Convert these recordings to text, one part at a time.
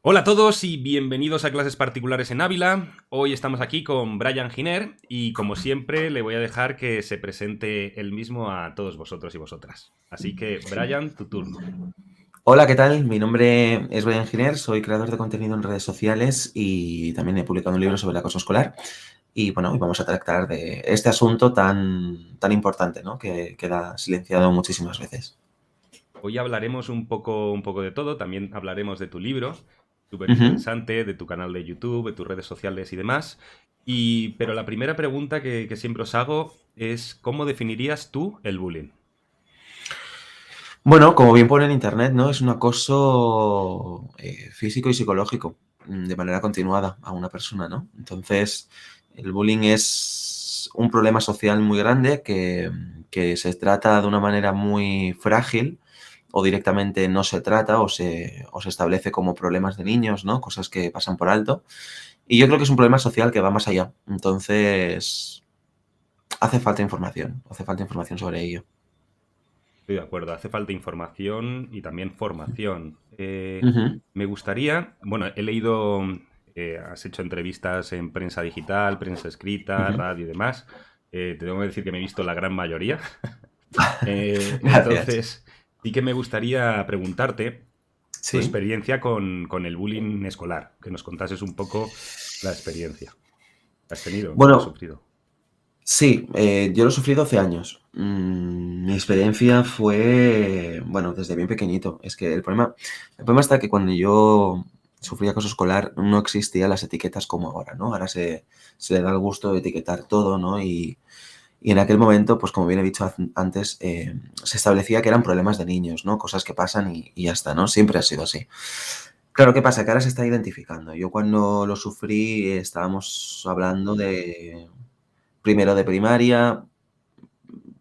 Hola a todos y bienvenidos a Clases Particulares en Ávila. Hoy estamos aquí con Brian Giner y como siempre le voy a dejar que se presente él mismo a todos vosotros y vosotras. Así que Brian, tu turno. Hola, ¿qué tal? Mi nombre es Brian Giner, soy creador de contenido en redes sociales y también he publicado un libro sobre el acoso escolar. Y bueno, hoy vamos a tratar de este asunto tan importante, ¿no? Que queda silenciado muchísimas veces. Hoy hablaremos un poco de todo, también hablaremos de tu libro, súper Ujú. interesante, de tu canal de YouTube, de tus redes sociales y demás. Pero la primera pregunta que siempre os hago es, ¿cómo definirías tú el bullying? Bueno, como bien pone en internet, ¿no? Es un acoso físico y psicológico de manera continuada a una persona, ¿no? Entonces, el bullying es un problema social muy grande que se trata de una manera muy frágil o directamente no se trata o se establece como problemas de niños, ¿no? Cosas que pasan por alto. Y yo creo que es un problema social que va más allá. Entonces, hace falta información sobre ello. Estoy de acuerdo, hace falta información y también formación. Ujú, Me gustaría, bueno, he leído, has hecho entrevistas en prensa digital, prensa escrita, ujú. radio y demás. Te tengo que decir que me he visto la gran mayoría. Gracias. Entonces, sí que me gustaría preguntarte tu Sí. experiencia con el bullying escolar, que nos contases un poco la experiencia que has tenido, que has Bueno, sufrido. sí, yo lo sufrí 12 años. Mi experiencia fue, bueno, desde bien pequeñito. Es que el problema está que cuando yo sufrí acoso escolar no existían las etiquetas como ahora, ¿no? Ahora se le da el gusto de etiquetar todo, ¿no? Y en aquel momento, pues como bien he dicho antes, se establecía que eran problemas de niños, ¿no? Cosas que pasan y ya está, ¿no? Siempre ha sido así. Claro, ¿qué pasa? Que ahora se está identificando. Yo cuando lo sufrí estábamos hablando de primero de primaria,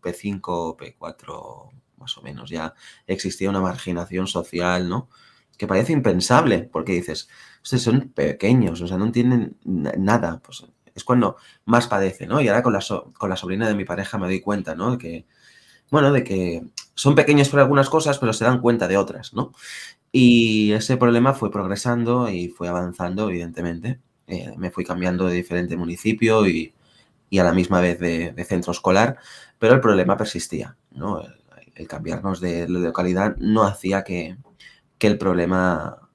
P5, P4, más o menos. Ya existía una marginación social, ¿no? Que parece impensable, porque dices, ustedes son pequeños, o sea, no entienden nada. Pues es cuando más padece, ¿no? Y ahora con la sobrina de mi pareja me doy cuenta, ¿no? De que son pequeños por algunas cosas, pero se dan cuenta de otras, ¿no? Y ese problema fue progresando y fue avanzando, evidentemente. Me fui cambiando de diferente municipio y a la misma vez de centro escolar, pero el problema persistía, ¿no? El cambiarnos de localidad no hacía que el problema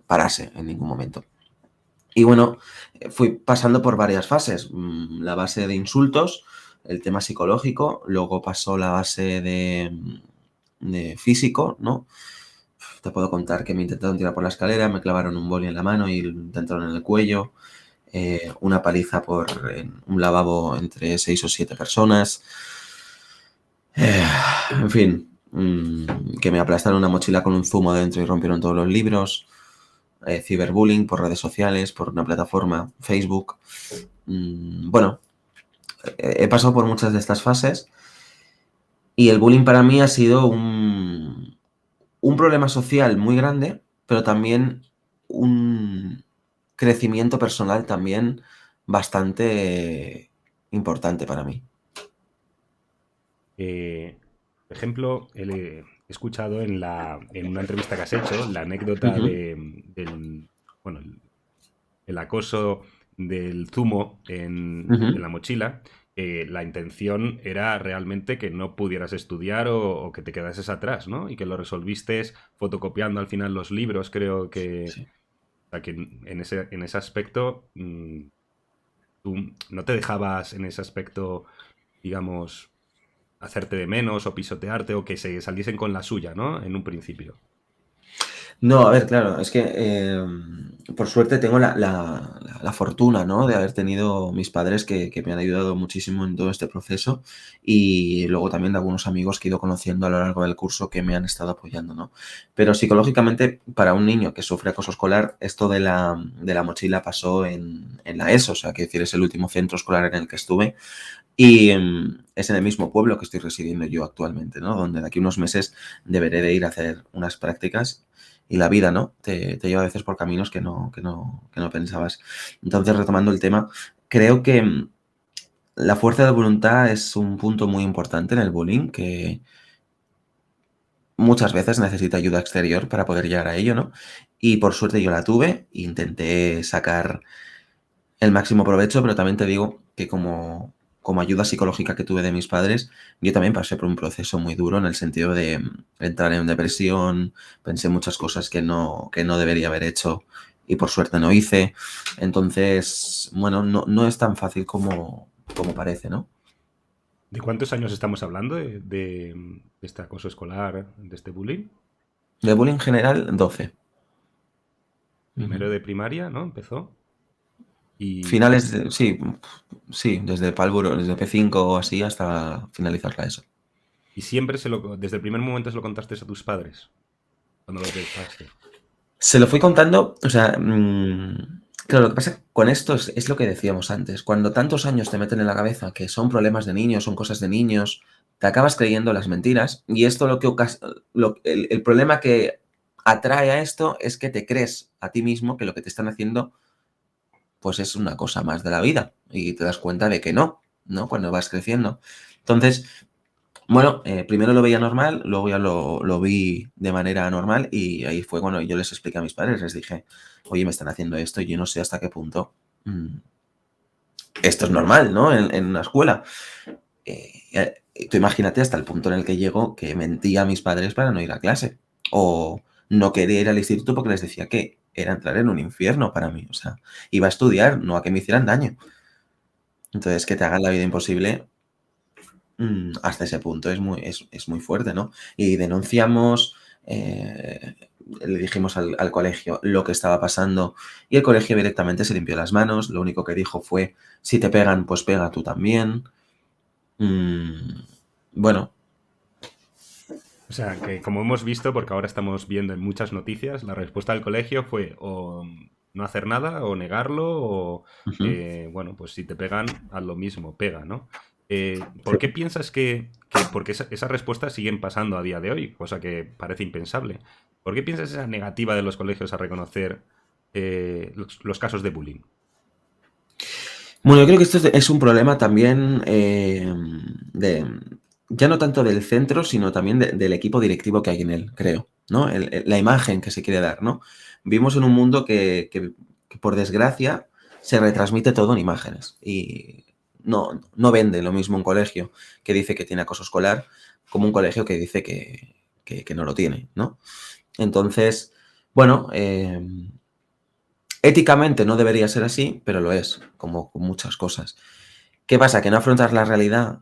parase en ningún momento. Y bueno, fui pasando por varias fases. La base de insultos, el tema psicológico, luego pasó la base de físico, ¿no? Te puedo contar que me intentaron tirar por la escalera, me clavaron un boli en la mano y lo intentaron en el cuello, una paliza en un lavabo entre 6 o 7 personas. Eh, en fin, que me aplastaron una mochila con un zumo dentro y rompieron todos los libros. Ciberbullying por redes sociales, por una plataforma, Facebook. Bueno, he pasado por muchas de estas fases y el bullying para mí ha sido un problema social muy grande, pero también un crecimiento personal también bastante importante para mí. Por ejemplo, he escuchado en una entrevista que has hecho la anécdota Ujú, del, bueno, el acoso del zumo en ujú. la mochila. La intención era realmente que no pudieras estudiar o que te quedases atrás, ¿no? Y que lo resolviste fotocopiando al final los libros, creo que... Sí. O sea, que en ese aspecto tú no te dejabas en ese aspecto, digamos, hacerte de menos o pisotearte o que se saliesen con la suya, ¿no? En un principio. No, a ver, claro, es que por suerte tengo la fortuna, ¿no? De haber tenido mis padres que me han ayudado muchísimo en todo este proceso y luego también de algunos amigos que he ido conociendo a lo largo del curso que me han estado apoyando, ¿no? Pero psicológicamente, para un niño que sufre acoso escolar, esto de la mochila pasó en la ESO, o sea, que decir, es el último centro escolar en el que estuve y es en el mismo pueblo que estoy residiendo yo actualmente, ¿no? Donde de aquí a unos meses deberé de ir a hacer unas prácticas y la vida, ¿no? Te lleva a veces por caminos que no pensabas. Entonces, retomando el tema, creo que la fuerza de voluntad es un punto muy importante en el bullying, que muchas veces necesita ayuda exterior para poder llegar a ello, ¿no? Y por suerte yo la tuve, e intenté sacar el máximo provecho, pero también te digo que como ayuda psicológica que tuve de mis padres, yo también pasé por un proceso muy duro en el sentido de entrar en depresión, pensé muchas cosas que no debería haber hecho y por suerte no hice. Entonces, bueno, no es tan fácil como parece, ¿no? ¿De cuántos años estamos hablando de este acoso escolar, de este bullying? De bullying general, 12. Primero de primaria, ¿no? Empezó. Y, Sí, sí, desde pálvoro, desde P5 o así hasta finalizar la ESO. y siempre desde el primer momento se lo contaste a tus padres, cuando lo detectaste. Se lo fui contando, o sea, claro, lo que pasa con esto es lo que decíamos antes. Cuando tantos años te meten en la cabeza que son problemas de niños, son cosas de niños, te acabas creyendo las mentiras y esto el problema que atrae a esto es que te crees a ti mismo que lo que te están haciendo pues es una cosa más de la vida y te das cuenta de que no, ¿no? Cuando vas creciendo. Entonces, bueno, primero lo veía normal, luego ya lo vi de manera normal y ahí fue cuando yo les expliqué a mis padres, les dije, oye, me están haciendo esto y yo no sé hasta qué punto esto es normal, ¿no? En una escuela. Tú imagínate hasta el punto en el que llego que mentía a mis padres para no ir a clase o no quería ir al instituto porque les decía que era entrar en un infierno para mí, o sea, iba a estudiar, no a que me hicieran daño. Entonces, que te hagan la vida imposible hasta ese punto es muy fuerte, ¿no? Y denunciamos, le dijimos al colegio lo que estaba pasando y el colegio directamente se limpió las manos. Lo único que dijo fue, si te pegan, pues pega tú también. Bueno, O sea, que como hemos visto, porque ahora estamos viendo en muchas noticias, la respuesta del colegio fue o no hacer nada, o negarlo, o, ujú, bueno, pues si te pegan, haz lo mismo, pega, ¿no? ¿Por sí. qué piensas porque esas respuestas siguen pasando a día de hoy, cosa que parece impensable? ¿Por qué piensas esa negativa de los colegios a reconocer los casos de bullying? Bueno, yo creo que esto es un problema también de, ya no tanto del centro, sino también del equipo directivo que hay en él, creo, ¿no? La imagen que se quiere dar, ¿no? Vivimos en un mundo que, por desgracia, se retransmite todo en imágenes y no vende lo mismo un colegio que dice que tiene acoso escolar como un colegio que dice que no lo tiene, ¿no? Entonces, bueno, éticamente no debería ser así, pero lo es, como con muchas cosas. ¿Qué pasa? Que no afrontas la realidad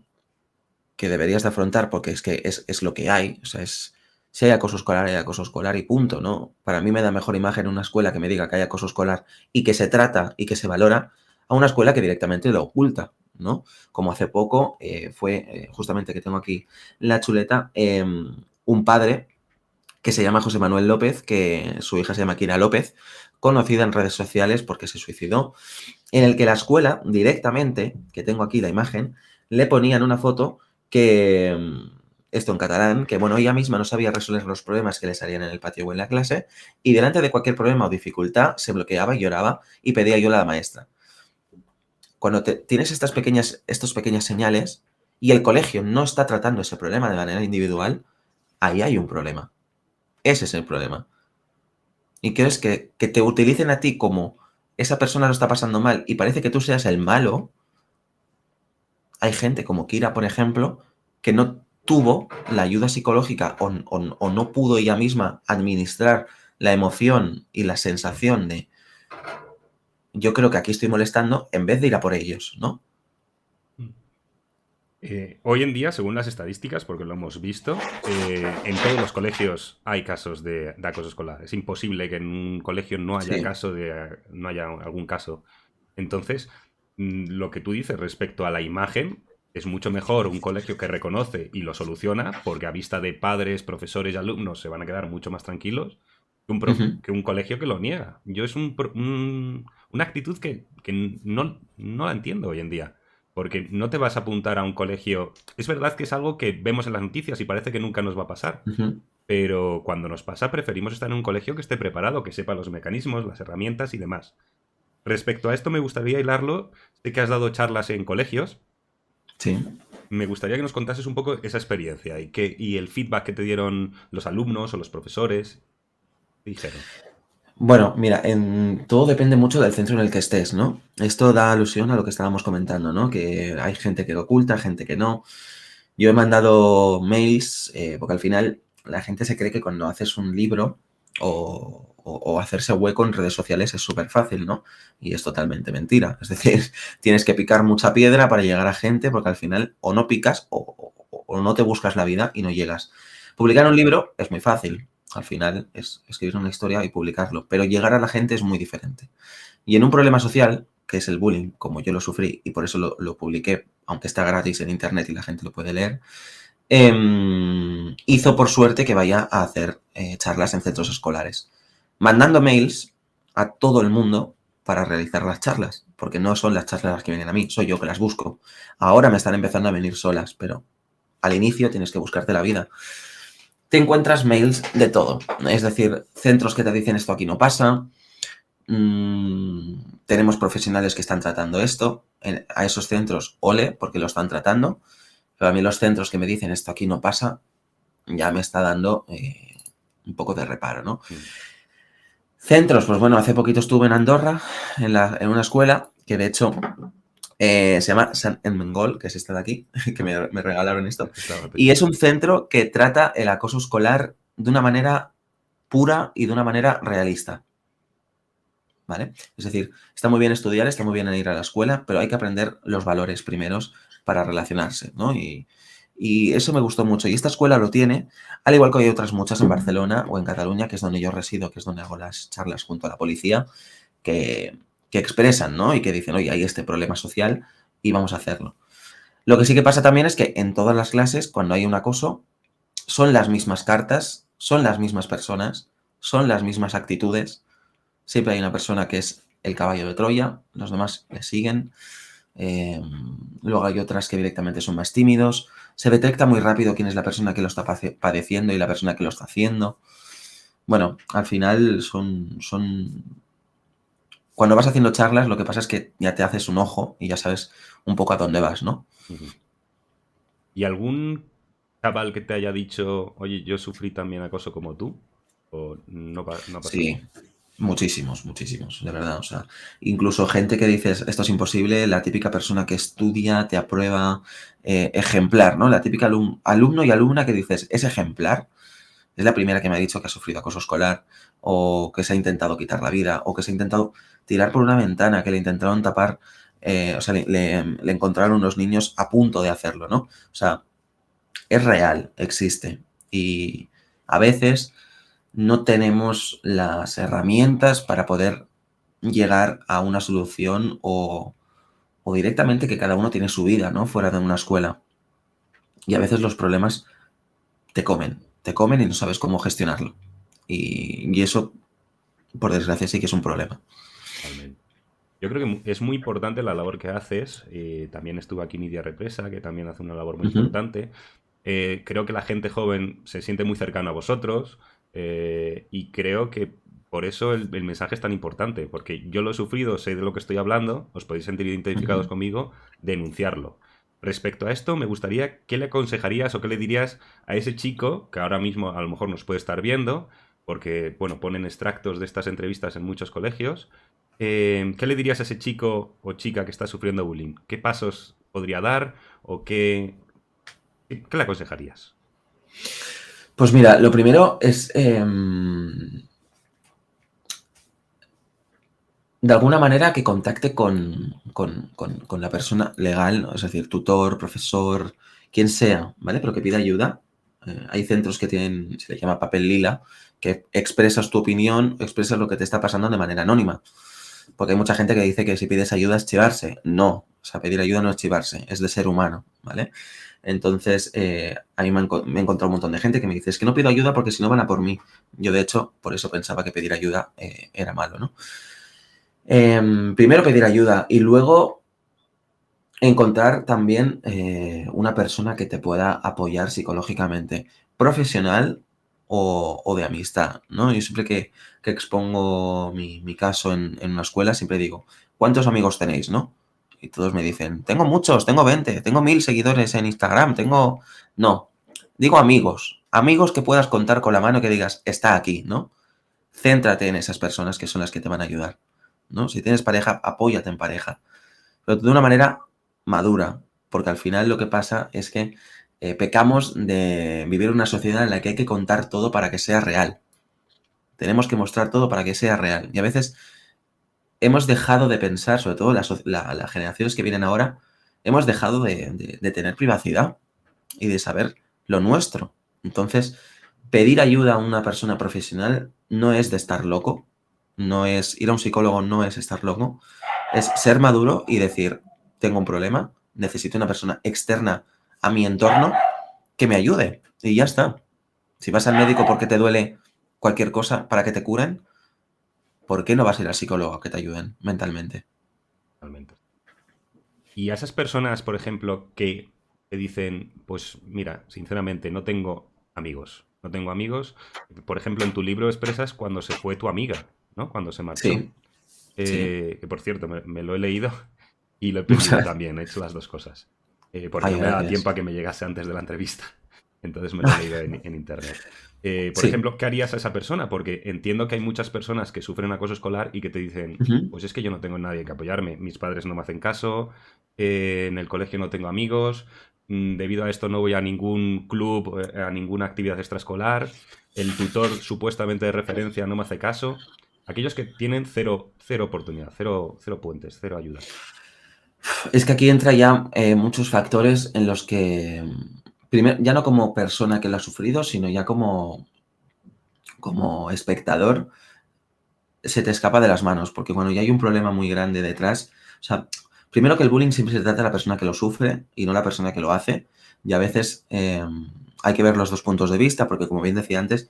que deberías de afrontar porque es que es lo que hay. O sea, si hay acoso escolar y punto, ¿no? Para mí me da mejor imagen una escuela que me diga que hay acoso escolar y que se trata y que se valora a una escuela que directamente lo oculta, ¿no? Como hace poco fue, justamente que tengo aquí la chuleta, un padre que se llama José Manuel López, que su hija se llama Kira López, conocida en redes sociales porque se suicidó, en el que la escuela directamente, que tengo aquí la imagen, le ponían una foto que, esto en catalán, que bueno, ella misma no sabía resolver los problemas que le salían en el patio o en la clase, y delante de cualquier problema o dificultad se bloqueaba y lloraba y pedía ayuda a la maestra. Cuando tienes estos pequeñas señales y el colegio no está tratando ese problema de manera individual, ahí hay un problema. Ese es el problema. Y crees que te utilicen a ti como esa persona lo está pasando mal y parece que tú seas el malo. Hay gente como Kira, por ejemplo, que no tuvo la ayuda psicológica o no pudo ella misma administrar la emoción y la sensación de yo creo que aquí estoy molestando en vez de ir a por ellos, ¿no? Hoy en día, según las estadísticas, porque lo hemos visto, en todos los colegios hay casos de acoso escolar. Es imposible que en un colegio Sí. no haya algún caso. Entonces, lo que tú dices respecto a la imagen, es mucho mejor un colegio que reconoce y lo soluciona, porque a vista de padres, profesores y alumnos se van a quedar mucho más tranquilos, Ujú, que un colegio que lo niega. Yo es una actitud que no la entiendo hoy en día. Porque no te vas a apuntar a un colegio. Es verdad que es algo que vemos en las noticias y parece que nunca nos va a pasar. ujú. Pero cuando nos pasa, preferimos estar en un colegio que esté preparado, que sepa los mecanismos, las herramientas y demás. Respecto a esto, me gustaría hilarlo. Sé que has dado charlas en colegios. Sí. Me gustaría que nos contases un poco esa experiencia y el feedback que te dieron los alumnos o los profesores. ¿Qué dijeron? Bueno, mira, todo depende mucho del centro en el que estés, ¿no? Esto da alusión a lo que estábamos comentando, ¿no? Que hay gente que lo oculta, gente que no. Yo he mandado mails, porque al final la gente se cree que cuando haces un libro o hacerse hueco en redes sociales es súper fácil, ¿no? Y es totalmente mentira. Es decir, tienes que picar mucha piedra para llegar a gente, porque al final o no picas o no te buscas la vida y no llegas. Publicar un libro es muy fácil. Al final es escribir una historia y publicarlo, pero llegar a la gente es muy diferente. Y en un problema social, que es el bullying, como yo lo sufrí y por eso lo publiqué, aunque está gratis en internet y la gente lo puede leer, hizo por suerte que vaya a hacer charlas en centros escolares, mandando mails a todo el mundo para realizar las charlas, porque no son las charlas las que vienen a mí, soy yo que las busco. Ahora me están empezando a venir solas, pero al inicio tienes que buscarte la vida. Te encuentras mails de todo, es decir, centros que te dicen esto aquí no pasa, tenemos profesionales que están tratando esto, a esos centros, ole, porque lo están tratando, pero a mí los centros que me dicen esto aquí no pasa, ya me está dando un poco de reparo, ¿no? Mm. Centros, pues bueno, hace poquito estuve en Andorra, en una escuela, que de hecho se llama Sant Ermengol, que es esta de aquí, que me regalaron esto, Estaba y pequeño. es un centro que trata el acoso escolar de una manera pura y de una manera realista. ¿Vale? Es decir, está muy bien estudiar, está muy bien ir a la escuela, pero hay que aprender los valores primeros para relacionarse, ¿no? Y eso me gustó mucho. Y esta escuela lo tiene, al igual que hay otras muchas en Barcelona o en Cataluña, que es donde yo resido, que es donde hago las charlas junto a la policía, que, que expresan, ¿no? Y que dicen, oye, hay este problema social y vamos a hacerlo. Lo que sí que pasa también es que en todas las clases, cuando hay un acoso, son las mismas cartas, son las mismas personas, son las mismas actitudes. Siempre hay una persona que es el caballo de Troya, los demás le siguen. Eh, Luego hay otras que directamente son más tímidos. Se detecta muy rápido quién es la persona que lo está padeciendo y la persona que lo está haciendo. Bueno, al final son... Cuando vas haciendo charlas, lo que pasa es que ya te haces un ojo y ya sabes un poco a dónde vas, ¿no? Ujú. ¿Y algún chaval que te haya dicho, oye, yo sufrí también acoso como tú? ¿O no, no ha pasado? Sí, muchísimos, muchísimos, de verdad. O sea, incluso gente que dices, esto es imposible, la típica persona que estudia, te aprueba, ejemplar, ¿no? La típica alumno y alumna que dices, es ejemplar. Es la primera que me ha dicho que ha sufrido acoso escolar, o que se ha intentado quitar la vida, o que se ha intentado tirar por una ventana, que le intentaron tapar, o sea, le encontraron unos niños a punto de hacerlo, ¿no? O sea, es real, existe. Y a veces no tenemos las herramientas para poder llegar a una solución o directamente que cada uno tiene su vida, ¿no? Fuera de una escuela. Y a veces los problemas te comen y no sabes cómo gestionarlo. Y eso, por desgracia, sí que es un problema. Totalmente. Yo creo que es muy importante la labor que haces. También estuvo aquí Nidia Represa, que también hace una labor muy Ujú. importante. Creo que la gente joven se siente muy cercana a vosotros y creo que por eso el mensaje es tan importante, porque yo lo he sufrido, sé de lo que estoy hablando, os podéis sentir identificados Ujú. conmigo, denunciarlo. Respecto a esto, me gustaría, ¿qué le aconsejarías o qué le dirías a ese chico que ahora mismo a lo mejor nos puede estar viendo? Porque, bueno, ponen extractos de estas entrevistas en muchos colegios. ¿Qué le dirías a ese chico o chica que está sufriendo bullying? ¿Qué pasos podría dar o qué le aconsejarías? Pues mira, lo primero es, de alguna manera, que contacte con la persona legal, ¿no? Es decir, tutor, profesor, quien sea, ¿vale? Pero que pida ayuda. Hay centros que tienen, se le llama papel lila, que expresas tu opinión, expresas lo que te está pasando de manera anónima. Porque hay mucha gente que dice que si pides ayuda es chivarse. No, o sea, pedir ayuda no es chivarse, es de ser humano, ¿vale? Entonces, a mí me he encontrado un montón de gente que me dice, es que no pido ayuda porque si no van a por mí. Yo, de hecho, por eso pensaba que pedir ayuda era malo, ¿no? Primero pedir ayuda y luego encontrar también una persona que te pueda apoyar psicológicamente, profesional o de amistad, ¿no? Yo siempre que expongo mi caso en una escuela, siempre digo, ¿cuántos amigos tenéis, no? Y todos me dicen, tengo muchos, tengo 20, tengo 1000 seguidores en Instagram, tengo... No, digo amigos, amigos que puedas contar con la mano que digas, está aquí, ¿no? céntrate en esas personas que son las que te van a ayudar, ¿no? Si tienes pareja, apóyate en pareja, pero de una manera madura, porque al final lo que pasa es que pecamos de vivir en una sociedad en la que hay que contar todo para que sea real. Tenemos que mostrar todo para que sea real. Y a veces hemos dejado de pensar, sobre todo las generaciones que vienen ahora, hemos dejado de tener privacidad y de saber lo nuestro. Entonces, pedir ayuda a una persona profesional no es de estar loco, no es ir a un psicólogo, no es estar loco, es ser maduro y decir, tengo un problema, necesito una persona externa a mi entorno que me ayude. Y ya está. Si vas al médico porque te duele cualquier cosa para que te curen, ¿por qué no vas a ir al psicólogo a que te ayuden mentalmente? Totalmente. Y a esas personas, por ejemplo, que te dicen, pues mira, sinceramente, no tengo amigos. No tengo amigos. Por ejemplo, en tu libro expresas cuando se fue tu amiga, ¿no? Cuando se marchó. Sí, sí. Que por cierto, me lo he leído y lo he pedido también, he hecho las dos cosas. Porque Ay, no me daba gracias. tiempo a que me llegase antes de la entrevista. Entonces me lo he leído en internet. Por Sí. ejemplo, ¿qué harías a esa persona? Porque entiendo que hay muchas personas que sufren acoso escolar y que te dicen, Ujú. pues es que yo no tengo nadie que apoyarme, mis padres no me hacen caso, en el colegio no tengo amigos, debido a esto no voy a ningún club, a ninguna actividad extraescolar, el tutor supuestamente de referencia no me hace caso. Aquellos que tienen cero oportunidad, cero puentes, cero ayuda. Es que aquí entra ya muchos factores en los que, primero, ya no como persona que lo ha sufrido, sino ya como espectador, se te escapa de las manos, porque cuando ya hay un problema muy grande detrás, o sea, primero que el bullying siempre se trata de la persona que lo sufre y no la persona que lo hace, y a veces hay que ver los dos puntos de vista, porque como bien decía antes,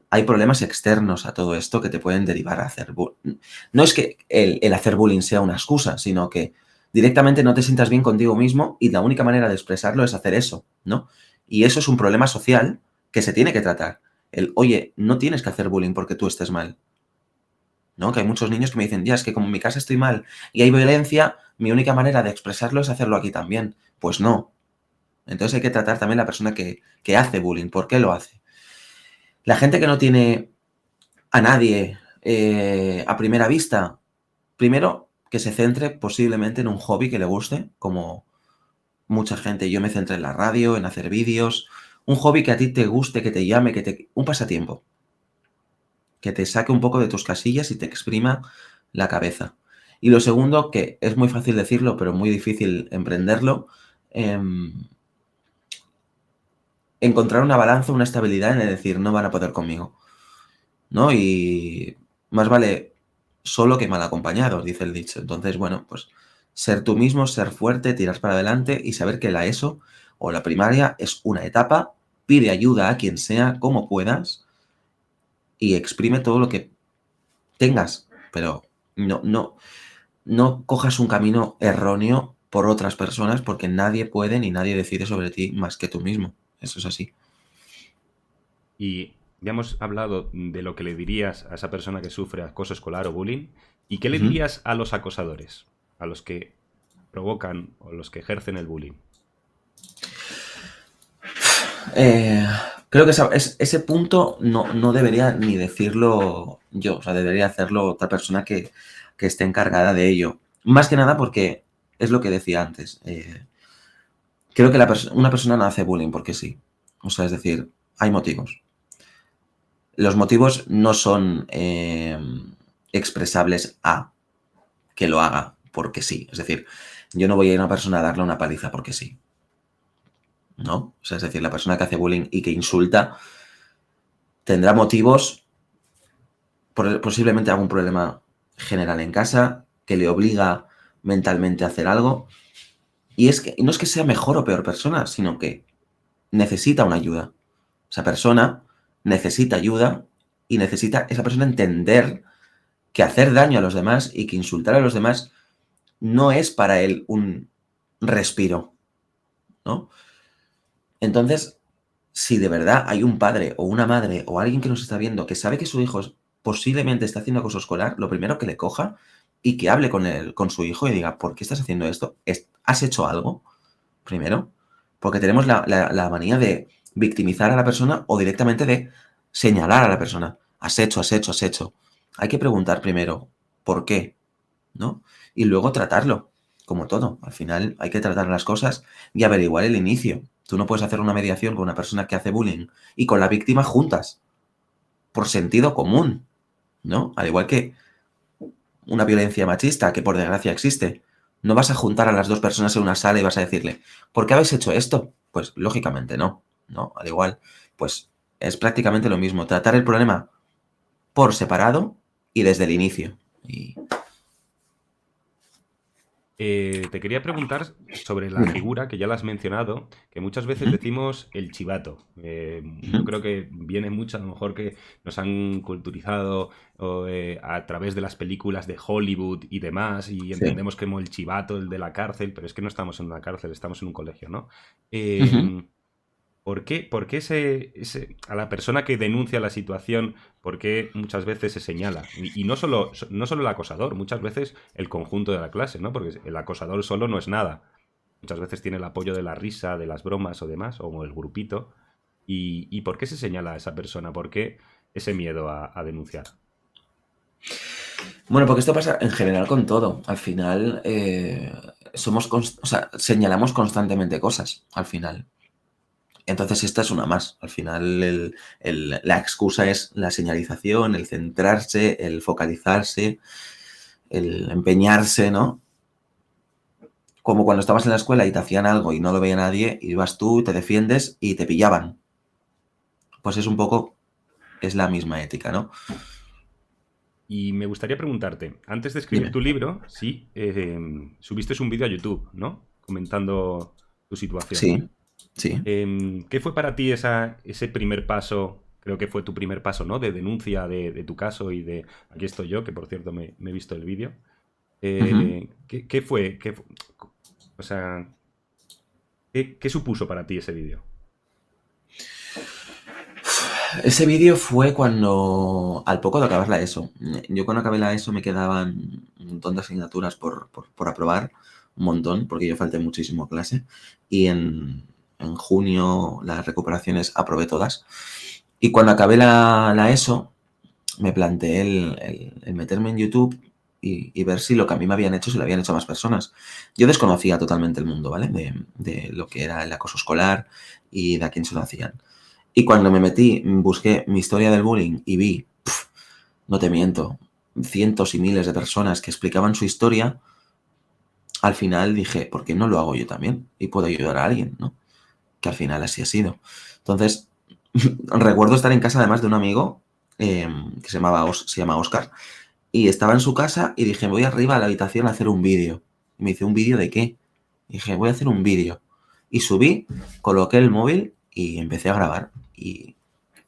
hay problemas externos a todo esto que te pueden derivar a hacer bullying. No es que el hacer bullying sea una excusa, sino que directamente no te sientas bien contigo mismo y la única manera de expresarlo es hacer eso, ¿no? Y eso es un problema social que se tiene que tratar. Oye, no tienes que hacer bullying porque tú estés mal, ¿no? Que hay muchos niños que me dicen, ya, es que como en mi casa estoy mal y hay violencia, mi única manera de expresarlo es hacerlo aquí también. Pues no. Entonces hay que tratar también la persona que hace bullying. ¿Por qué lo hace? La gente que no tiene a nadie a primera vista, primero que se centre posiblemente en un hobby que le guste, como mucha gente. Yo me centré en la radio, en hacer vídeos, un hobby que a ti te guste, que te llame, un pasatiempo, que te saque un poco de tus casillas y te exprima la cabeza. Y lo segundo, que es muy fácil decirlo, pero muy difícil emprenderlo, em, encontrar una balanza, una estabilidad en el decir, no van a poder conmigo, ¿no? Y más vale solo que mal acompañado, dice el dicho. Entonces, bueno, pues ser tú mismo, ser fuerte, tirar para adelante y saber que la ESO o la primaria es una etapa, pide ayuda a quien sea, como puedas, y exprime todo lo que tengas, pero no cojas un camino erróneo por otras personas porque nadie puede ni nadie decide sobre ti más que tú mismo. Eso es así. Y ya hemos hablado de lo que le dirías a esa persona que sufre acoso escolar o bullying. ¿Y qué le Ujú. dirías a los acosadores? A los que provocan o los que ejercen el bullying. Eh, Creo que ese punto no debería ni decirlo yo, o sea, debería hacerlo otra persona que esté encargada de ello. Más que nada porque es lo que decía antes. Creo que una persona no hace bullying porque sí. O sea, es decir, hay motivos. Los motivos no son expresables a que lo haga porque sí. Es decir, yo no voy a ir a una persona a darle una paliza porque sí. ¿No? O sea, es decir, la persona que hace bullying y que insulta tendrá motivos, posiblemente algún problema general en casa, que le obliga mentalmente a hacer algo. Y es que no es que sea mejor o peor persona, sino que necesita una ayuda. Esa persona necesita ayuda y necesita esa persona entender que hacer daño a los demás y que insultar a los demás no es para él un respiro, ¿no? Entonces, si de verdad hay un padre o una madre o alguien que nos está viendo que sabe que su hijo posiblemente está haciendo acoso escolar, lo primero que le coja y que hable con su hijo y diga, ¿por qué estás haciendo esto? ¿Has hecho algo? Primero, porque tenemos la manía de victimizar a la persona o directamente de señalar a la persona. has hecho, has hecho, has hecho. Hay que preguntar primero, ¿por qué? ¿No? Y luego tratarlo, como todo. Al final hay que tratar las cosas y averiguar el inicio. Tú no puedes hacer una mediación con una persona que hace bullying y con la víctima juntas, por sentido común, ¿no? Al igual que una violencia machista, que por desgracia existe. No vas a juntar a las dos personas en una sala y vas a decirle, ¿por qué habéis hecho esto? Pues lógicamente no, ¿no? Al igual, pues es prácticamente lo mismo. Tratar el problema por separado y desde el inicio. Y... Te quería preguntar sobre la Dime. figura que ya la has mencionado, que muchas veces Ujú, decimos el chivato. Yo ujú. creo que viene mucho, a lo mejor que nos han culturizado a través de las películas de Hollywood y demás, y Sí. entendemos como el chivato, el de la cárcel, pero es que no estamos en una cárcel, estamos en un colegio, ¿no? Ujú. Eh, por qué a la persona que denuncia la situación, por qué muchas veces se señala? Y no solo el acosador, muchas veces el conjunto de la clase, ¿no? Porque el acosador solo no es nada. Muchas veces tiene el apoyo de la risa, de las bromas o demás, o el grupito. Y por qué se señala a esa persona? ¿Por qué ese miedo a denunciar? Bueno, porque esto pasa en general con todo. Al final, o sea, señalamos constantemente cosas, al final. Entonces esta es una más. Al final la excusa es la señalización, el centrarse, el focalizarse, el empeñarse, ¿no? Como cuando estabas en la escuela y te hacían algo y no lo veía nadie, y ibas tú, te defiendes y te pillaban. Pues es un poco, es la misma ética, ¿no? Y me gustaría preguntarte, antes de escribir Dime. tu libro, sí, subiste un vídeo a YouTube, ¿no? Comentando tu situación. Sí, sí. ¿Qué fue para ti ese primer paso? Creo que fue tu primer paso, ¿no? De denuncia de tu caso y de aquí estoy yo, que por cierto me he visto el vídeo. Ujú. ¿Qué fue? O sea, ¿qué supuso para ti ese vídeo? Ese vídeo fue cuando, al poco de acabar la ESO, yo cuando acabé la ESO me quedaban un montón de asignaturas por aprobar, un montón, porque yo falté muchísimo a clase, y en junio las recuperaciones aprobé todas. Y cuando acabé la ESO, me planteé el meterme en YouTube y ver si lo que a mí me habían hecho, se lo habían hecho a más personas. Yo desconocía totalmente el mundo, ¿vale? De lo que era el acoso escolar y de a quién se lo hacían. Y cuando me metí, busqué mi historia del bullying y vi, no te miento, cientos y miles de personas que explicaban su historia, al final dije, ¿por qué no lo hago yo también? Y puedo ayudar a alguien, ¿no? Que al final así ha sido. Entonces, recuerdo estar en casa además de un amigo que se llama Oscar, y estaba en su casa y dije, voy arriba a la habitación a hacer un vídeo. Y me dice, ¿un vídeo de qué? Y dije, voy a hacer un vídeo. Y subí, coloqué el móvil y empecé a grabar. Y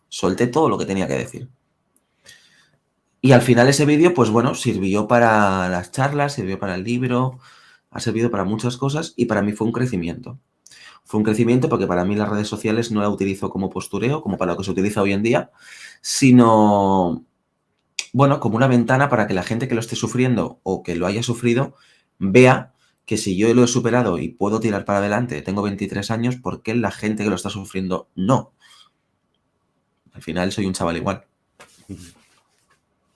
solté todo lo que tenía que decir. Y al final ese vídeo, pues bueno, sirvió para las charlas, sirvió para el libro, ha servido para muchas cosas y para mí fue un crecimiento. Fue un crecimiento porque para mí las redes sociales no la utilizo como postureo, como para lo que se utiliza hoy en día, sino, bueno, como una ventana para que la gente que lo esté sufriendo o que lo haya sufrido vea que si yo lo he superado y puedo tirar para adelante, tengo 23 años, ¿por qué la gente que lo está sufriendo no? Al final soy un chaval igual.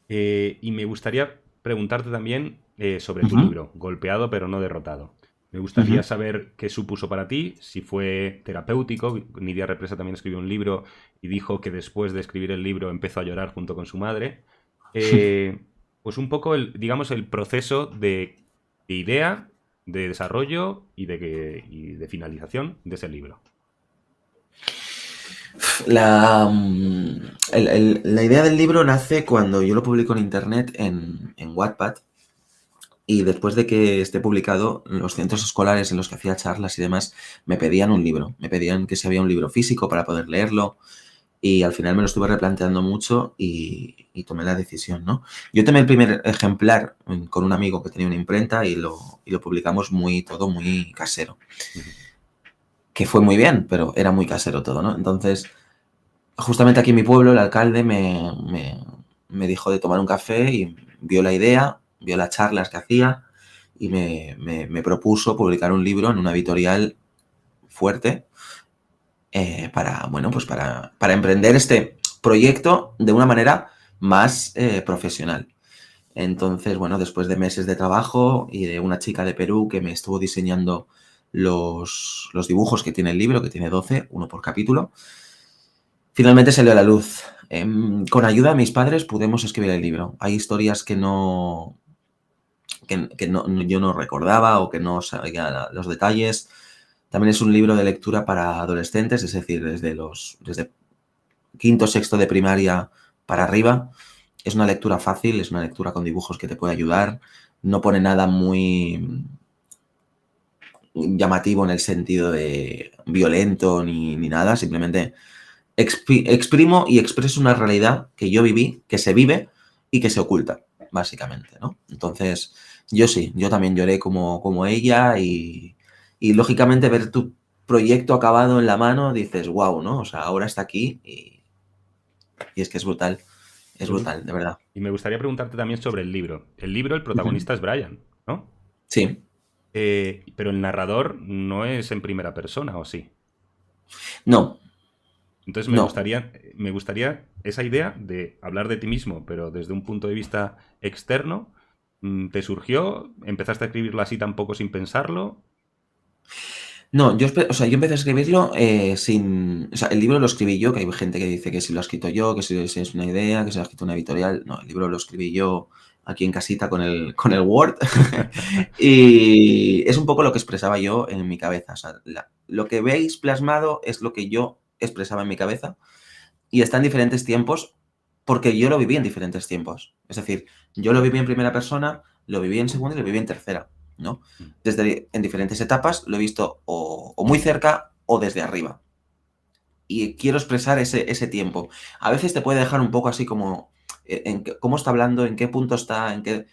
Y me gustaría preguntarte también sobre tu Ujú, libro, Golpeado pero no derrotado. Me gustaría ujú. saber qué supuso para ti, si fue terapéutico. Nidia Represa también escribió un libro y dijo que después de escribir el libro empezó a llorar junto con su madre. Pues un poco, digamos, el proceso de idea, de desarrollo y de finalización de ese libro. La idea del libro nace cuando yo lo publico en internet en Wattpad y después de que esté publicado, los centros escolares en los que hacía charlas y demás me pedían un libro, me pedían que si había un libro físico para poder leerlo y al final me lo estuve replanteando mucho y tomé la decisión, ¿no? Yo tomé el primer ejemplar con un amigo que tenía una imprenta y lo publicamos todo muy casero, Ujú. que fue muy bien, pero era muy casero todo, ¿no? Entonces justamente aquí en mi pueblo el alcalde me dijo de tomar un café y vio la idea, vio las charlas que hacía y me propuso publicar un libro en una editorial fuerte para, bueno, pues para emprender este proyecto de una manera más profesional. Entonces, bueno, después de meses de trabajo y de una chica de Perú que me estuvo diseñando los dibujos que tiene el libro, que tiene 12, uno por capítulo, finalmente salió a la luz. Con ayuda de mis padres pudimos escribir el libro. Hay historias que yo no recordaba o que no sabía los detalles. También es un libro de lectura para adolescentes, es decir, desde quinto, sexto de primaria para arriba. Es una lectura fácil, es una lectura con dibujos que te puede ayudar. No pone nada muy llamativo en el sentido de violento ni nada, simplemente exprimo y expreso una realidad que yo viví, que se vive y que se oculta, básicamente, ¿no? Entonces, yo sí, yo también lloré como ella y lógicamente ver tu proyecto acabado en la mano, dices, wow, ¿no? O sea, ahora está aquí y es que es Me gus- brutal, de verdad. Y me gustaría preguntarte también sobre el libro. El libro, el Ujú. protagonista es Brian, ¿no? Sí, Pero el narrador no es en primera persona, ¿o sí? no, Entonces no. me gustaría esa idea de hablar de ti mismo, pero desde un punto de vista externo. ¿Te surgió? ¿Empezaste a escribirlo así tampoco sin pensarlo? No, o sea, yo empecé a escribirlo sin... O sea, el libro lo escribí yo, que hay gente que dice que si lo he escrito yo, que si es una idea, que si lo ha escrito una editorial. No, el libro lo escribí yo aquí en casita con el Word. Y es un poco lo que expresaba yo en mi cabeza. O sea, lo que veis plasmado es lo que yo expresaba en mi cabeza y está en diferentes tiempos porque yo lo viví en diferentes tiempos. Es decir, yo lo viví en primera persona, lo viví en segunda y lo viví en tercera, ¿no? Mm. Desde en diferentes etapas lo he visto o muy cerca o desde arriba. Y quiero expresar ese tiempo. A veces te puede dejar un poco así como cómo está hablando, en qué punto está, en qué...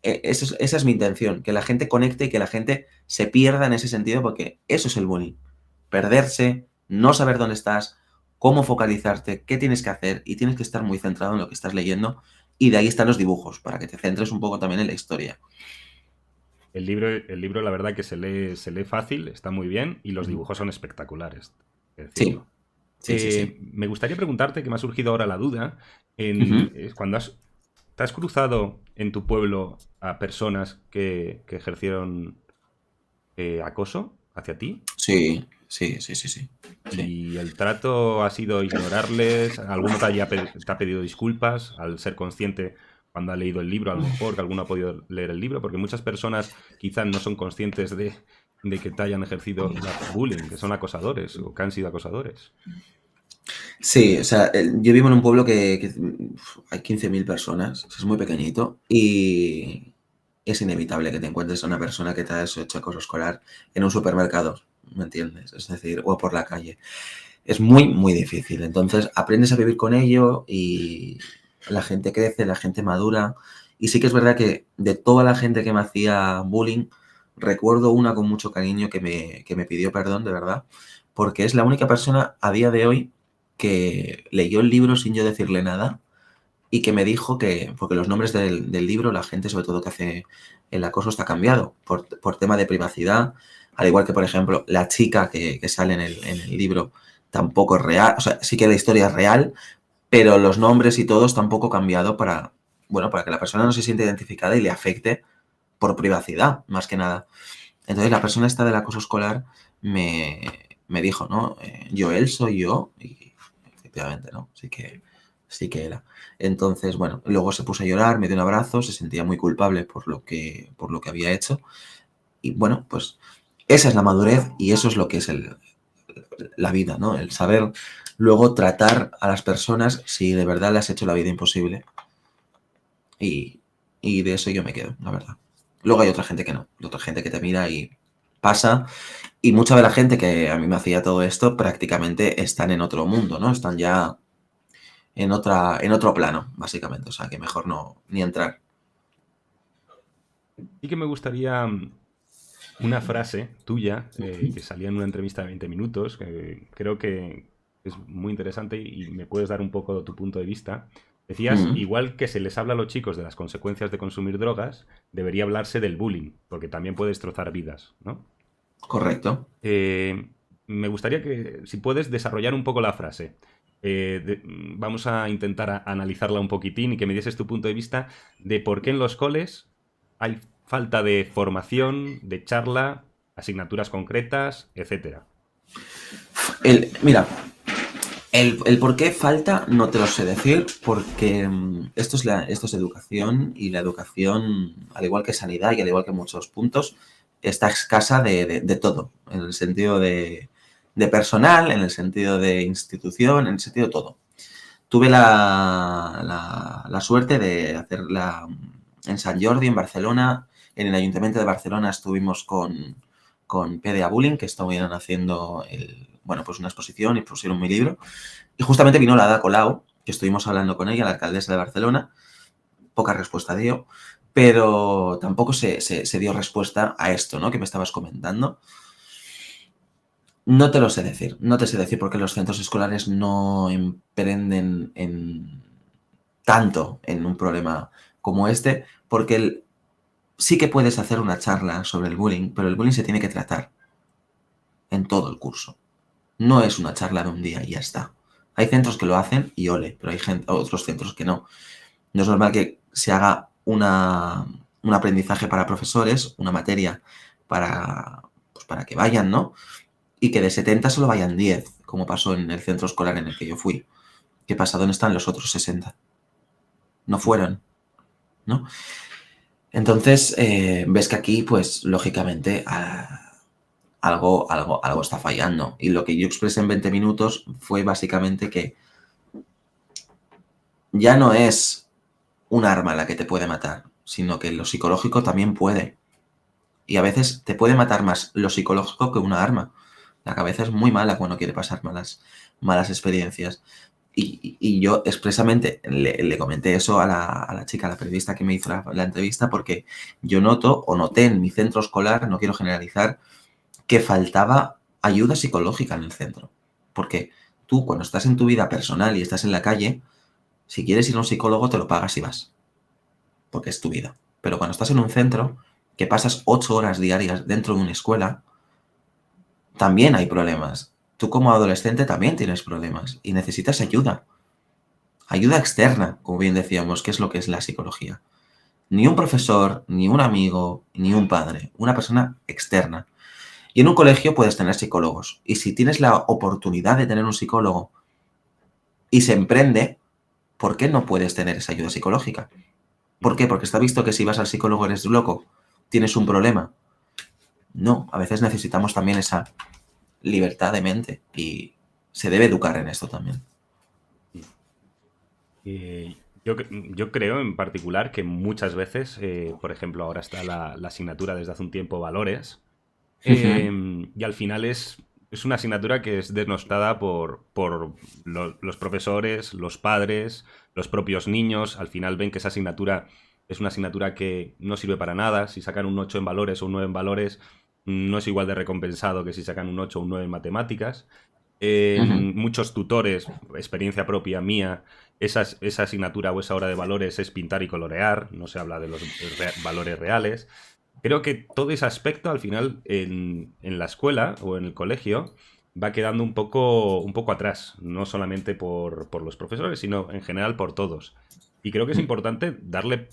esa es mi intención, que la gente conecte y que la gente se pierda en ese sentido, porque eso es el bullying. Perderse, no saber dónde estás, cómo focalizarte, qué tienes que hacer y tienes que estar muy centrado en lo que estás leyendo y de ahí están los dibujos, para que te centres un poco también en la historia. El libro, la verdad que se lee fácil, está muy bien y los Ujú. dibujos son espectaculares, hay que Sí, decirlo. sí, sí, sí. Me gustaría preguntarte, que me ha surgido ahora la duda, Ujú. cuando te has cruzado en tu pueblo a personas que ejercieron acoso hacia ti Sí, sí, sí, sí, sí. Sí. y el trato ha sido ignorarles, alguno te ha pedido disculpas al ser consciente cuando ha leído el libro, a lo mejor, que alguno ha podido leer el libro, porque muchas personas quizás no son conscientes de que te hayan ejercido bullying, que son acosadores o que han sido acosadores. Sí, o sea, yo vivo en un pueblo que hay 15.000 personas, es muy pequeñito y es inevitable que te encuentres a una persona que te ha hecho acoso escolar en un supermercado, ¿me entiendes? Es decir, o por la calle. Es muy, muy difícil. Entonces, aprendes a vivir con ello y la gente crece, la gente madura. Y sí que es verdad que de toda la gente que me hacía bullying, recuerdo una con mucho cariño que me pidió perdón, de verdad, porque es la única persona a día de hoy que leyó el libro sin yo decirle nada y que me dijo que, porque los nombres del libro, la gente sobre todo que hace el acoso está cambiado por tema de privacidad, al igual que, por ejemplo, la chica que sale en el libro tampoco es real, o sea, sí que la historia es real, pero los nombres y todos tampoco cambiado para, bueno, para que la persona no se sienta identificada y le afecte por privacidad, más que nada. Entonces la persona esta del acoso escolar me dijo, ¿no? Joel soy yo y efectivamente, ¿no? Sí que era. Entonces, bueno, luego se puso a llorar, me dio un abrazo, se sentía muy culpable por lo que había hecho y bueno, pues esa es la madurez y eso es lo que es la vida, ¿no? El saber luego tratar a las personas si de verdad le has hecho la vida imposible y, y de eso yo me quedo, la verdad. Luego hay otra gente que no, otra gente que te mira y pasa. Y mucha de la gente que a mí me hacía todo esto prácticamente están en otro mundo, ¿no? Están ya en otro plano, básicamente. O sea, que mejor no ni entrar. Sí que me gustaría una frase tuya que salía en una entrevista de 20 minutos, que creo que es muy interesante y me puedes dar un poco tu punto de vista. Decías, Mm, igual que se les habla a los chicos de las consecuencias de consumir drogas, debería hablarse del bullying, porque también puede destrozar vidas, ¿no? correcto. Me gustaría que, si puedes, desarrollar un poco la frase. vamos a intentar analizarla un poquitín y que me dieses tu punto de vista de por qué en los coles hay falta de formación, de charla, asignaturas concretas, etcétera. Mira, el por qué falta no te lo sé decir, porque esto es educación, y la educación, al igual que sanidad y al igual que muchos puntos, está escasa de todo, en el sentido de personal, en el sentido de institución, en el sentido de todo. Tuve la suerte de hacerla en San Jordi, en Barcelona. En el Ayuntamiento de Barcelona estuvimos con PDA Bullying, que estuvieron haciendo pues una exposición y pusieron mi libro. Y justamente vino la Ada Colau, que estuvimos hablando con ella, la alcaldesa de Barcelona. Poca respuesta dio, pero tampoco se dio respuesta a esto, ¿no?, que me estabas comentando. No te lo sé decir, no te sé decir por qué los centros escolares no emprenden tanto en un problema como este, porque sí que puedes hacer una charla sobre el bullying, pero el bullying se tiene que tratar en todo el curso. No es una charla de un día y ya está. Hay centros que lo hacen y ole, pero hay otros centros que no. No es normal que se haga un aprendizaje para profesores, una materia para que vayan, ¿no? Y que de 70 solo vayan 10, como pasó en el centro escolar en el que yo fui. ¿Qué pasa? ¿Dónde están los otros 60? No fueron, ¿no? Entonces, ves que aquí, pues, lógicamente, algo está fallando. Y lo que yo expresé en 20 minutos fue básicamente que ya no es un arma la que te puede matar, sino que lo psicológico también puede. Y a veces te puede matar más lo psicológico que una arma. La cabeza es muy mala cuando quiere pasar malas experiencias. Y yo expresamente le comenté eso a la chica, a la periodista que me hizo la entrevista, porque yo noté en mi centro escolar, no quiero generalizar, que faltaba ayuda psicológica en el centro. Porque tú, cuando estás en tu vida personal y estás en la calle, si quieres ir a un psicólogo, te lo pagas y vas. Porque es tu vida. Pero cuando estás en un centro, que pasas 8 horas diarias dentro de una escuela, también hay problemas. Tú como adolescente también tienes problemas y necesitas ayuda. Ayuda externa, como bien decíamos, que es lo que es la psicología. Ni un profesor, ni un amigo, ni un padre. Una persona externa. Y en un colegio puedes tener psicólogos. Y si tienes la oportunidad de tener un psicólogo y se emprende, ¿por qué no puedes tener esa ayuda psicológica? ¿Por qué? Porque está visto que si vas al psicólogo eres loco, tienes un problema. No, a veces necesitamos también esa libertad de mente y se debe educar en esto también. Yo creo en particular que muchas veces, por ejemplo, ahora está la asignatura desde hace un tiempo Valores, y al final es una asignatura que es denostada por los profesores, los padres, los propios niños. Al final ven que esa asignatura es una asignatura que no sirve para nada. Si sacan un 8 en valores o un 9 en valores, no es igual de recompensado que si sacan un 8 o un 9 en matemáticas. Muchos tutores, experiencia propia mía, esa asignatura o esa hora de valores es pintar y colorear, no se habla de los valores reales. Creo que todo ese aspecto al final en la escuela o en el colegio va quedando un poco atrás, no solamente por los profesores, sino en general por todos. Y creo que es importante darle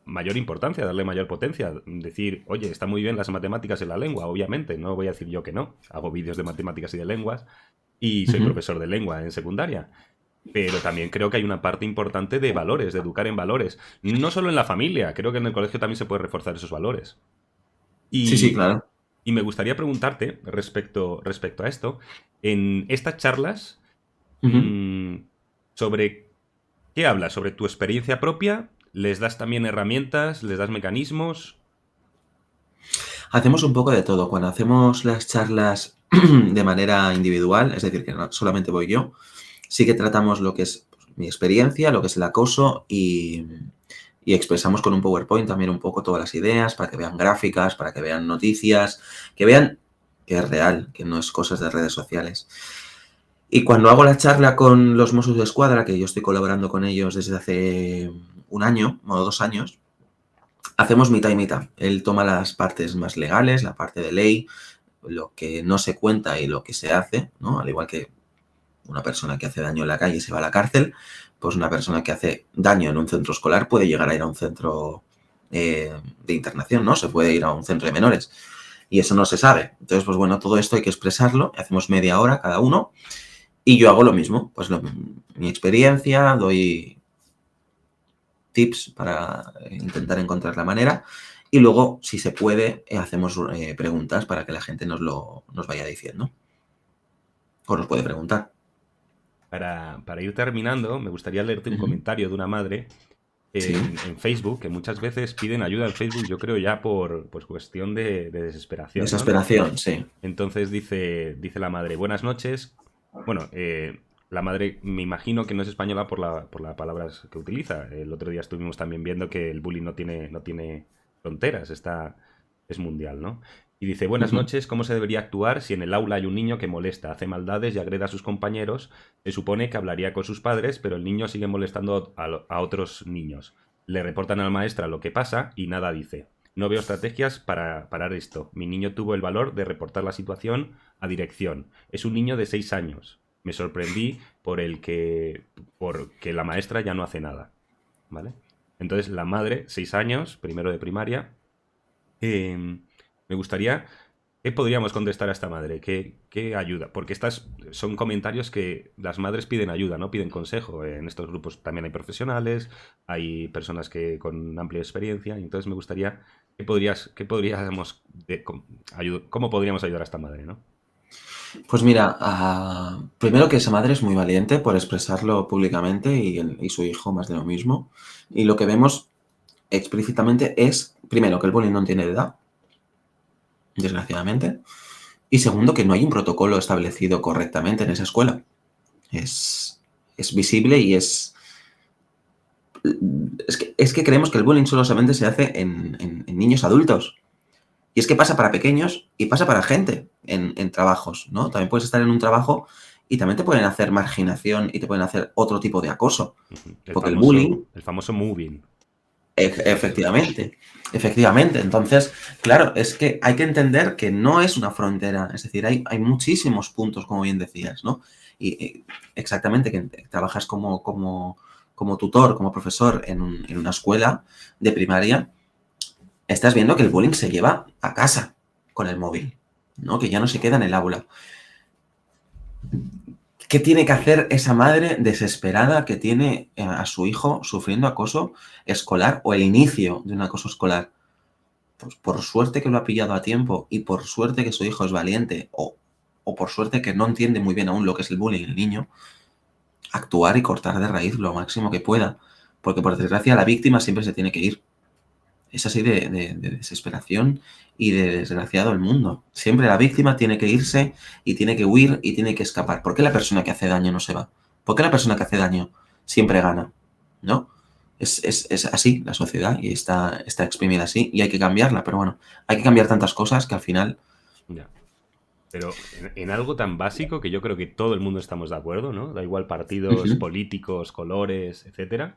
mayor importancia, darle mayor potencia, decir, oye, está muy bien las matemáticas y la lengua, obviamente, no voy a decir yo que no, hago vídeos de matemáticas y de lenguas y soy profesor de lengua en secundaria. Pero también creo que hay una parte importante de valores, de educar en valores. No solo en la familia, creo que en el colegio también se puede reforzar esos valores. Sí, sí, Y, claro. y me gustaría preguntarte respecto a esto, en estas charlas, Ujú. mmm, sobre qué hablas, sobre tu experiencia propia, les das también herramientas, les das mecanismos. Hacemos un poco de todo. Cuando hacemos las charlas de manera individual, es decir, que no solamente voy yo, sí que tratamos lo que es mi experiencia, lo que es el acoso y expresamos con un PowerPoint también un poco todas las ideas para que vean gráficas, para que vean noticias, que vean que es real, que no es cosas de redes sociales. Y cuando hago la charla con los Mossos de Escuadra, que yo estoy colaborando con ellos desde hace un año o 2 años, hacemos mitad y mitad. Él toma las partes más legales, la parte de ley, lo que no se cuenta y lo que se hace, ¿no? Al igual que una persona que hace daño en la calle se va a la cárcel, pues una persona que hace daño en un centro escolar puede llegar a ir a un centro de internación, ¿no? Se puede ir a un centro de menores. Y eso no se sabe. Entonces, pues bueno, todo esto hay que expresarlo. Hacemos media hora cada uno. Y yo hago lo mismo. Pues mi experiencia, doy tips para intentar encontrar la manera. Y luego, si se puede, hacemos preguntas para que la gente nos vaya diciendo. O nos puede preguntar. Para ir terminando, me gustaría leerte un Ujú. comentario de una madre Sí, en Facebook, que muchas veces piden ayuda en Facebook, yo creo ya por pues, cuestión de desesperación, ¿no? desesperación, sí. Entonces dice la madre, buenas noches. Bueno, la madre me imagino que no es española por las palabras que utiliza. El otro día estuvimos también viendo que el bullying no tiene fronteras, es mundial, ¿no? Y dice, buenas Ujú. noches, ¿cómo se debería actuar si en el aula hay un niño que molesta, hace maldades y agrede a sus compañeros? Se supone que hablaría con sus padres, pero el niño sigue molestando a otros niños. Le reportan al maestra lo que pasa y nada dice. No veo estrategias para parar esto. Mi niño tuvo el valor de reportar la situación a dirección. Es un niño de 6 años. Me sorprendí porque la maestra ya no hace nada. ¿Vale? Entonces, la madre, 6 años, primero de primaria. Me gustaría. ¿Qué podríamos contestar a esta madre? ¿Qué ayuda? Porque estas son comentarios que las madres piden ayuda, ¿no? Piden consejo. En estos grupos también hay profesionales, hay personas que con amplia experiencia. Y entonces me gustaría. ¿Cómo podríamos ayudar a esta madre, ¿no? Pues mira, primero que esa madre es muy valiente por expresarlo públicamente y su hijo más de lo mismo. Y lo que vemos explícitamente es, primero, que el bullying no tiene edad, desgraciadamente. Y segundo, que no hay un protocolo establecido correctamente en esa escuela. Es visible y es que creemos que el bullying solamente se hace en niños adultos. Y es que pasa para pequeños y pasa para gente en trabajos, ¿no? También puedes estar en un trabajo y también te pueden hacer marginación y te pueden hacer otro tipo de acoso. Ujú. Porque el bullying, El famoso moving. efectivamente, efectivamente. Entonces, claro, es que hay que entender que no es una frontera. Es decir, hay muchísimos puntos, como bien decías, ¿no? Y exactamente, que trabajas como tutor, como profesor en una escuela de primaria, estás viendo que el bullying se lleva a casa con el móvil, ¿no? Que ya no se queda en el aula. ¿Qué tiene que hacer esa madre desesperada que tiene a su hijo sufriendo acoso escolar o el inicio de un acoso escolar? Pues por suerte que lo ha pillado a tiempo y por suerte que su hijo es valiente o por suerte que no entiende muy bien aún lo que es el bullying el niño, actuar y cortar de raíz lo máximo que pueda. Porque por desgracia la víctima siempre se tiene que ir. Es así de desesperación y de desgraciado el mundo. Siempre la víctima tiene que irse y tiene que huir y tiene que escapar. ¿Por qué la persona que hace daño no se va? ¿Por qué la persona que hace daño siempre gana? ¿No? Es así la sociedad y está exprimida así y hay que cambiarla. Pero bueno, hay que cambiar tantas cosas que al final... Ya. Pero en algo tan básico que yo creo que todo el mundo estamos de acuerdo, ¿no? Da igual partidos Ujú. políticos, colores, etcétera.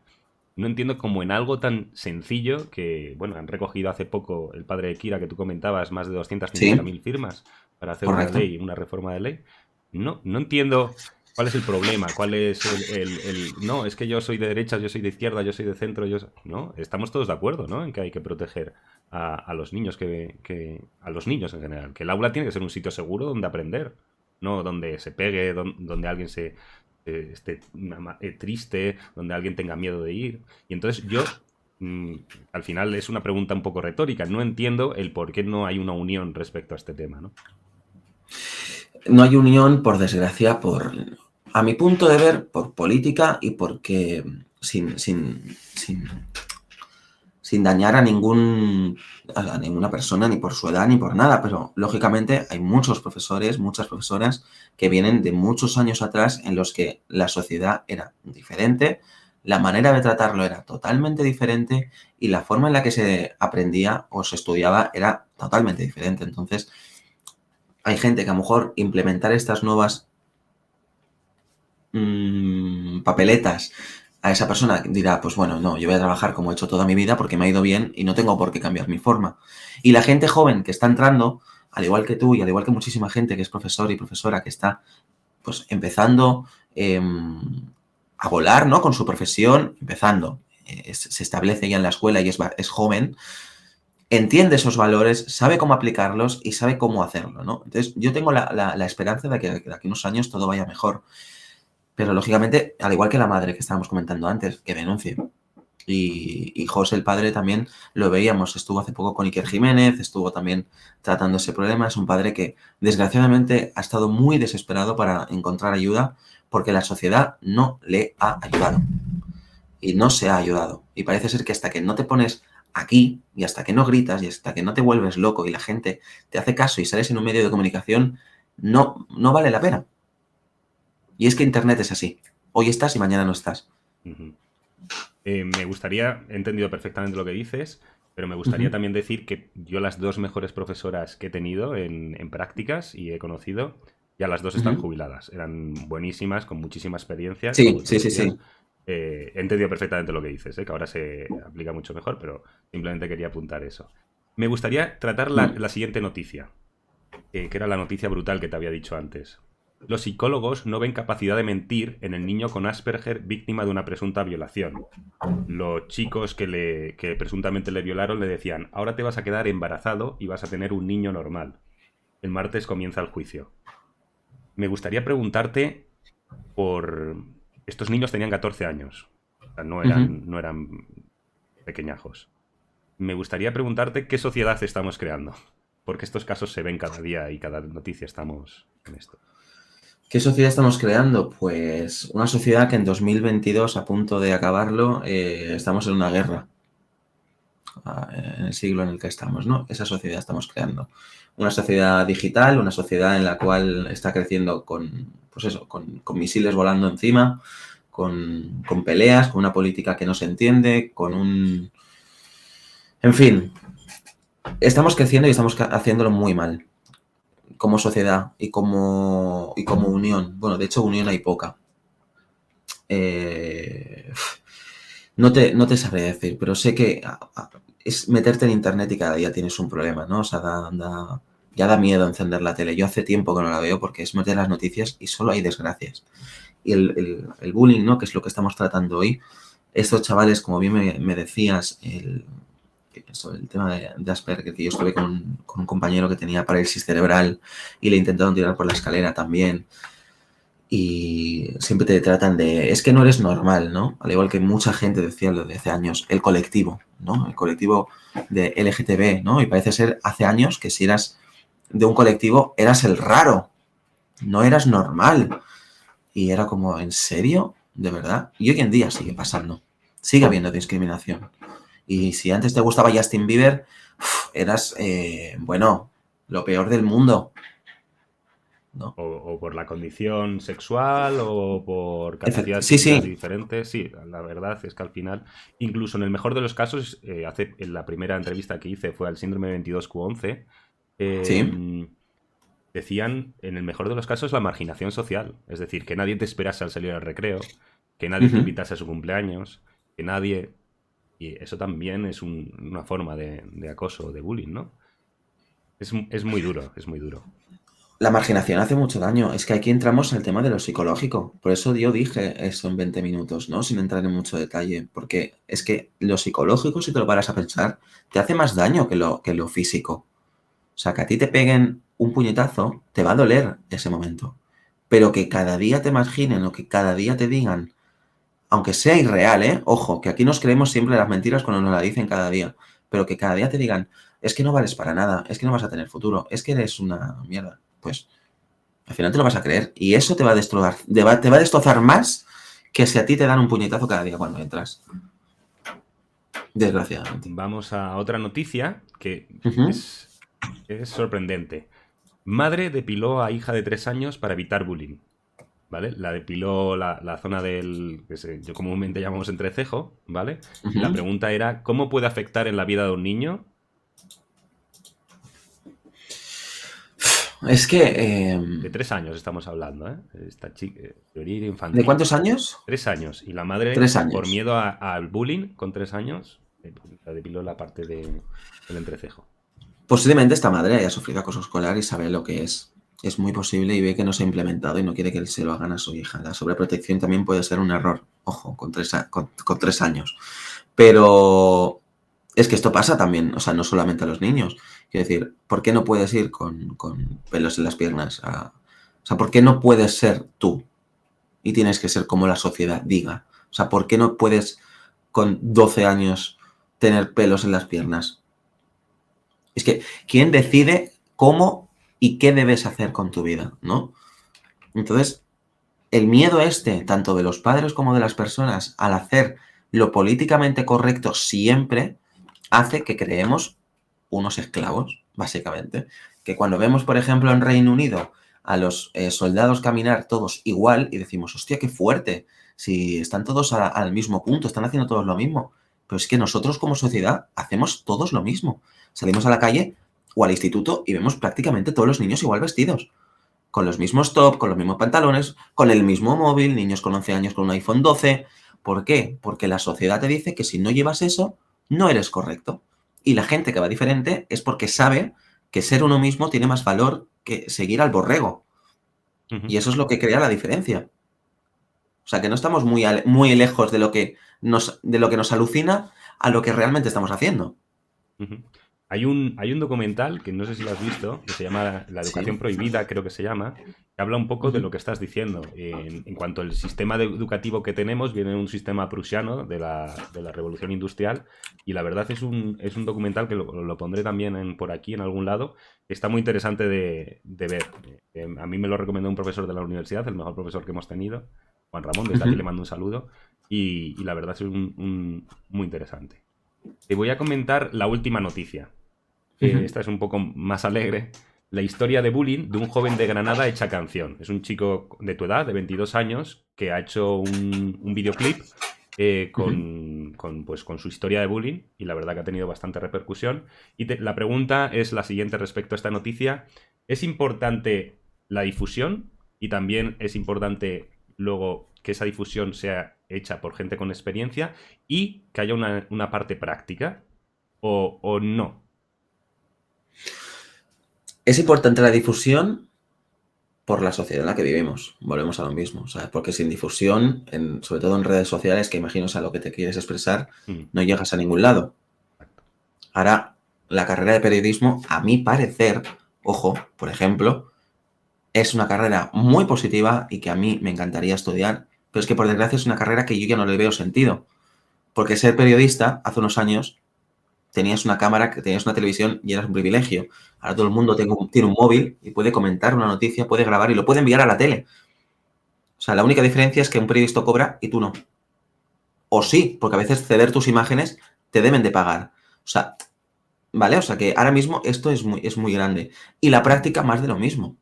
No entiendo cómo en algo tan sencillo que, bueno, han recogido hace poco el padre de Kira que tú comentabas, más de doscientas cincuenta Sí, mil firmas para hacer una correcto. ley, una reforma de ley. No entiendo cuál es el problema, cuál es no, es que yo soy de derechas, yo soy de izquierda, yo soy de centro, no, estamos todos de acuerdo, ¿no? En que hay que proteger a los niños, a los niños en general, que el aula tiene que ser un sitio seguro donde aprender, no donde se pegue, donde alguien esté triste, donde alguien tenga miedo de ir. Y entonces mm, al final es una pregunta un poco retórica, no entiendo el por qué no hay una unión respecto a este tema, ¿no? No hay unión, por desgracia, a mi punto de ver, por política y porque sin dañar a ninguna persona, ni por su edad, ni por nada, pero lógicamente hay muchos profesores, muchas profesoras que vienen de muchos años atrás en los que la sociedad era diferente, la manera de tratarlo era totalmente diferente y la forma en la que se aprendía o se estudiaba era totalmente diferente. Entonces, hay gente que a lo mejor implementar estas nuevas papeletas a esa persona dirá, pues bueno, no, yo voy a trabajar como he hecho toda mi vida porque me ha ido bien y no tengo por qué cambiar mi forma. Y la gente joven que está entrando, al igual que tú y al igual que muchísima gente que es profesor y profesora que está pues empezando a volar, ¿no? Con su profesión, empezando. Se establece ya en la escuela y es joven, entiende esos valores, sabe cómo aplicarlos y sabe cómo hacerlo, ¿no? Entonces, yo tengo la esperanza de que de aquí a unos años todo vaya mejor. Pero, lógicamente, al igual que la madre que estábamos comentando antes, que denuncie. Y José, el padre, también lo veíamos. Estuvo hace poco con Iker Jiménez, estuvo también tratando ese problema. Es un padre que, desgraciadamente, ha estado muy desesperado para encontrar ayuda porque la sociedad no le ha ayudado. Y no se ha ayudado. Y parece ser que hasta que no te pones aquí y hasta que no gritas y hasta que no te vuelves loco y la gente te hace caso y sales en un medio de comunicación, no vale la pena. Y es que Internet es así. Hoy estás y mañana no estás. Ujú. Me gustaría, he entendido perfectamente lo que dices, pero me gustaría también decir que yo las dos mejores profesoras que he tenido en prácticas y he conocido, ya las dos están jubiladas. Eran buenísimas, con muchísima experiencia, como Sí, tú sí, sí, decías. sí. He entendido perfectamente lo que dices, que ahora se aplica mucho mejor, pero simplemente quería apuntar eso. Me gustaría tratar la siguiente noticia, que era la noticia brutal que te había dicho antes. Los psicólogos no ven capacidad de mentir en el niño con Asperger víctima de una presunta violación. Los chicos que presuntamente le violaron le decían, ahora te vas a quedar embarazado y vas a tener un niño normal. El martes comienza el juicio. Me gustaría preguntarte por... Estos niños tenían 14 años. O sea, no eran pequeñajos. Me gustaría preguntarte qué sociedad estamos creando. Porque estos casos se ven cada día y cada noticia estamos en esto. ¿Qué sociedad estamos creando? Pues una sociedad que en 2022, a punto de acabarlo, estamos en una guerra. En el siglo en el que estamos, ¿no? Esa sociedad estamos creando. Una sociedad digital, una sociedad en la cual está creciendo pues eso, con misiles volando encima, con peleas, con una política que no se entiende, con un... En fin, estamos creciendo y estamos haciéndolo muy mal como sociedad y como unión. Bueno, de hecho, unión hay poca. Eh, no te sabré decir, pero sé que es meterte en internet y cada día tienes un problema, ¿no? O sea, ya da miedo encender la tele. Yo hace tiempo que no la veo porque es meter las noticias y solo hay desgracias. Y el bullying, ¿no? Que es lo que estamos tratando hoy. Estos chavales, como bien me decías, sobre el tema de Asperger, que yo estuve con un compañero que tenía parálisis cerebral y le intentaron tirar por la escalera también. Y siempre te tratan de, es que no eres normal, ¿no? Al igual que mucha gente decía lo de hace años, el colectivo, ¿no? El colectivo de LGTB, ¿no? Y parece ser hace años que si eras de un colectivo eras el raro, no eras normal. Y era como, ¿en serio? ¿De verdad? Y hoy en día sigue pasando. Sigue habiendo discriminación. Y si antes te gustaba Justin Bieber, eras, bueno, lo peor del mundo, ¿no? O por la condición sexual o por capacidades Sí, físicas sí. diferentes. Sí, la verdad es que al final, incluso en el mejor de los casos, en la primera entrevista que hice fue al síndrome 22q11, Sí. decían, en el mejor de los casos, la marginación social. Es decir, que nadie te esperase al salir al recreo, que nadie te Ujú. invitase a su cumpleaños, que nadie... Y eso también es una forma de acoso, de bullying, ¿no? Es muy duro, es muy duro. La marginación hace mucho daño. Es que aquí entramos en el tema de lo psicológico. Por eso yo dije eso en 20 minutos, ¿no? Sin entrar en mucho detalle. Porque es que lo psicológico, si te lo paras a pensar, te hace más daño que lo físico. O sea, que a ti te peguen un puñetazo, te va a doler ese momento. Pero que cada día te marginen o que cada día te digan, aunque sea irreal, ¿eh? Ojo, que aquí nos creemos siempre las mentiras cuando nos la dicen cada día. Pero que cada día te digan, es que no vales para nada, es que no vas a tener futuro, es que eres una mierda. Pues al final te lo vas a creer. Y eso te va a destrozar, te va a destrozar más que si a ti te dan un puñetazo cada día cuando entras. Desgraciadamente. Vamos a otra noticia que Ujú. es sorprendente. Madre depiló a hija de 3 años para evitar bullying. ¿Vale? La depiló la zona del yo comúnmente llamamos entrecejo, ¿vale? Y la Ujú. pregunta era, ¿cómo puede afectar en la vida de un niño? Es que... De 3 años estamos hablando, ¿eh? Esta chica, teoría ¿De infantil. cuántos años? 3 años. Y la madre, Tres por años. miedo al bullying, con 3 años, la depiló la parte del entrecejo. Posiblemente esta madre haya sufrido acoso escolar y sabe lo que es. Es muy posible y ve que no se ha implementado y no quiere que se lo hagan a su hija. La sobreprotección también puede ser un error, ojo, con 3 años. Pero es que esto pasa también, o sea, no solamente a los niños. Quiero decir, ¿por qué no puedes ir con pelos en las piernas? O sea, ¿por qué no puedes ser tú y tienes que ser como la sociedad diga? O sea, ¿por qué no puedes con 12 años tener pelos en las piernas? Es que, ¿quién decide cómo y qué debes hacer con tu vida, no? Entonces, el miedo tanto de los padres como de las personas, al hacer lo políticamente correcto siempre, hace que creemos unos esclavos, básicamente. Que cuando vemos, por ejemplo, en Reino Unido a los soldados caminar todos igual y decimos, hostia, qué fuerte, si están todos al mismo punto, están haciendo todos lo mismo. Pero es que nosotros como sociedad hacemos todos lo mismo. Salimos a la calle o al instituto y vemos prácticamente todos los niños igual vestidos con los mismos top, con los mismos pantalones, con el mismo móvil, niños con 11 años con un iPhone 12. ¿Por qué? Porque la sociedad te dice que si no llevas eso, no eres correcto. Y la gente que va diferente es porque sabe que ser uno mismo tiene más valor que seguir al borrego. Ujú, Y eso es lo que crea la diferencia. O sea, que no estamos muy lejos de lo que nos alucina a lo que realmente estamos haciendo. ujú. Hay un documental que no sé si lo has visto, que se llama La educación Sí. prohibida, creo que se llama, que habla un poco de Ujú. lo que estás diciendo. En cuanto al sistema educativo que tenemos, viene de un sistema prusiano de la Revolución Industrial, y la verdad es un documental que lo pondré también por aquí, en algún lado, que está muy interesante de ver. A mí me lo recomendó un profesor de la universidad, el mejor profesor que hemos tenido, Juan Ramón, desde aquí le Ujú. mando un saludo, y la verdad es muy interesante. Te voy a comentar la última noticia. Ujú. Esta es un poco más alegre. La historia de bullying de un joven de Granada hecha canción. Es un chico de tu edad, de 22 años, que ha hecho un videoclip Ujú. con su historia de bullying, y la verdad que ha tenido bastante repercusión. Y la pregunta es la siguiente respecto a esta noticia. ¿Es importante la difusión? Y también es importante luego que esa difusión sea hecha por gente con experiencia y que haya una parte práctica o no. Es importante la difusión por la sociedad en la que vivimos. Volvemos a lo mismo, ¿sabes? Porque sin difusión, sobre todo en redes sociales, que imagino es a lo que te quieres expresar, Mm, no llegas a ningún lado. exacto. Ahora, la carrera de periodismo, a mi parecer, ojo, por ejemplo, es una carrera muy positiva y que a mí me encantaría estudiar, pero es que por desgracia es una carrera que yo ya no le veo sentido. Porque ser periodista hace unos años tenías una cámara, que tenías una televisión y eras un privilegio. Ahora todo el mundo tiene un móvil y puede comentar una noticia, puede grabar y lo puede enviar a la tele. O sea, la única diferencia es que un periodista cobra y tú no. O sí, porque a veces ceder tus imágenes te deben de pagar. O sea, ¿vale? O sea que ahora mismo esto es muy grande. Y la práctica más de lo mismo.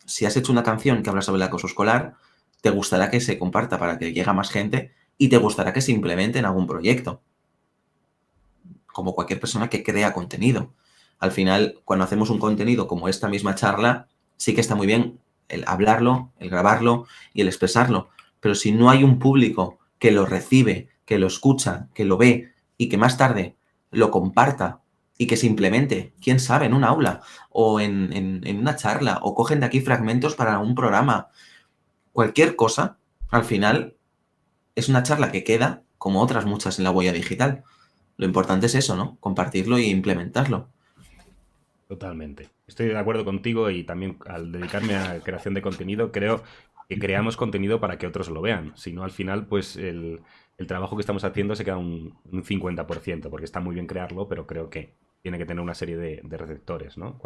Si has hecho una canción que habla sobre el acoso escolar, te gustará que se comparta para que llegue a más gente y te gustará que se implemente en algún proyecto, como cualquier persona que crea contenido. Al final, cuando hacemos un contenido como esta misma charla, sí que está muy bien el hablarlo, el grabarlo y el expresarlo. Pero si no hay un público que lo recibe, que lo escucha, que lo ve y que más tarde lo comparta y que se implemente, quién sabe, en un aula o en una charla o cogen de aquí fragmentos para un programa, cualquier cosa, al final es una charla que queda como otras muchas en la huella digital. Lo importante es eso, ¿no? Compartirlo e implementarlo. Totalmente. Estoy de acuerdo contigo y también al dedicarme a creación de contenido, creo que creamos contenido para que otros lo vean. Si no, al final, pues el trabajo que estamos haciendo se queda un 50%, porque está muy bien crearlo, pero creo que tiene que tener una serie de receptores, ¿no?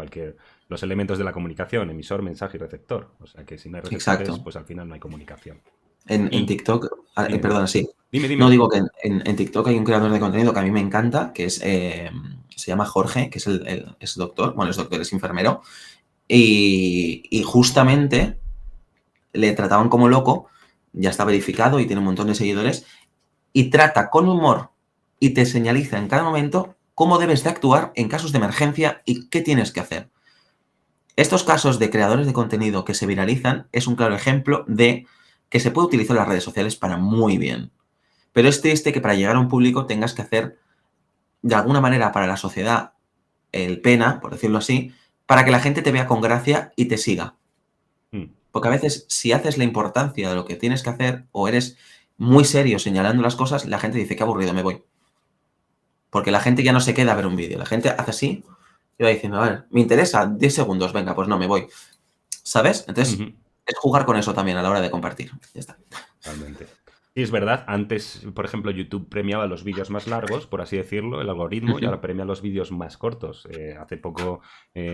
Los elementos de la comunicación, emisor, mensaje y receptor. O sea que si no hay receptores, Exacto. pues al final no hay comunicación. En Y TikTok, dime, dime. perdona, sí. Dime, No dime. digo que en TikTok hay un creador de contenido que a mí me encanta, que se llama Jorge, que es doctor, bueno, es doctor, es enfermero, y justamente le trataban como loco, ya está verificado y tiene un montón de seguidores, y trata con humor y te señaliza en cada momento cómo debes de actuar en casos de emergencia y qué tienes que hacer. Estos casos de creadores de contenido que se viralizan es un claro ejemplo de que se puede utilizar las redes sociales para muy bien. Pero es triste que para llegar a un público tengas que hacer, de alguna manera, para la sociedad, el pena, por decirlo así, para que la gente te vea con gracia y te siga. Porque a veces, si haces la importancia de lo que tienes que hacer o eres muy serio señalando las cosas, la gente dice, qué aburrido, me voy. Porque la gente ya no se queda a ver un vídeo. La gente hace así y va diciendo, a ver, me interesa, 10 segundos, venga, pues no, me voy. ¿Sabes? Entonces, Ujú. es jugar con eso también a la hora de compartir. Ya está. Totalmente. Sí, es verdad. Antes, por ejemplo, YouTube premiaba los vídeos más largos, por así decirlo, el algoritmo, y ahora premia los vídeos más cortos. Hace poco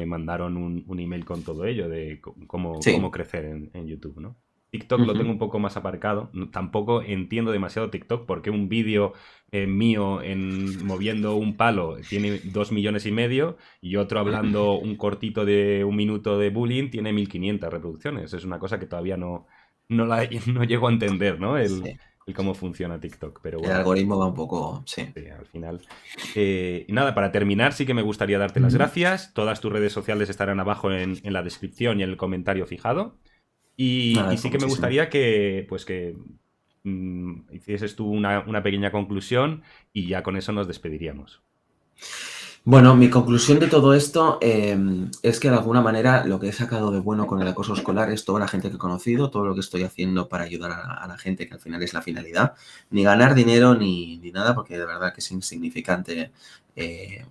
mandaron un email con todo ello de cómo Sí. crecer en YouTube, ¿no? TikTok lo tengo un poco más aparcado. Tampoco entiendo demasiado TikTok porque un vídeo mío moviendo un palo tiene 2,5 millones y otro hablando un cortito de 1 minuto de bullying tiene 1.500 reproducciones. Es una cosa que todavía no llego a entender, ¿no? Sí. El cómo funciona TikTok, pero El bueno, algoritmo va un poco, sí. sí, al final. Y nada, para terminar, sí que me gustaría darte las Ujú. gracias. Todas tus redes sociales estarán abajo en la descripción y en el comentario fijado. Y Agradezco sí que me muchísimo. gustaría que hicieses tú una pequeña conclusión y ya con eso nos despediríamos. Bueno, mi conclusión de todo esto es que de alguna manera lo que he sacado de bueno con el acoso escolar es toda la gente que he conocido, todo lo que estoy haciendo para ayudar a la gente, que al final es la finalidad. Ni ganar dinero ni nada, porque de verdad que es insignificante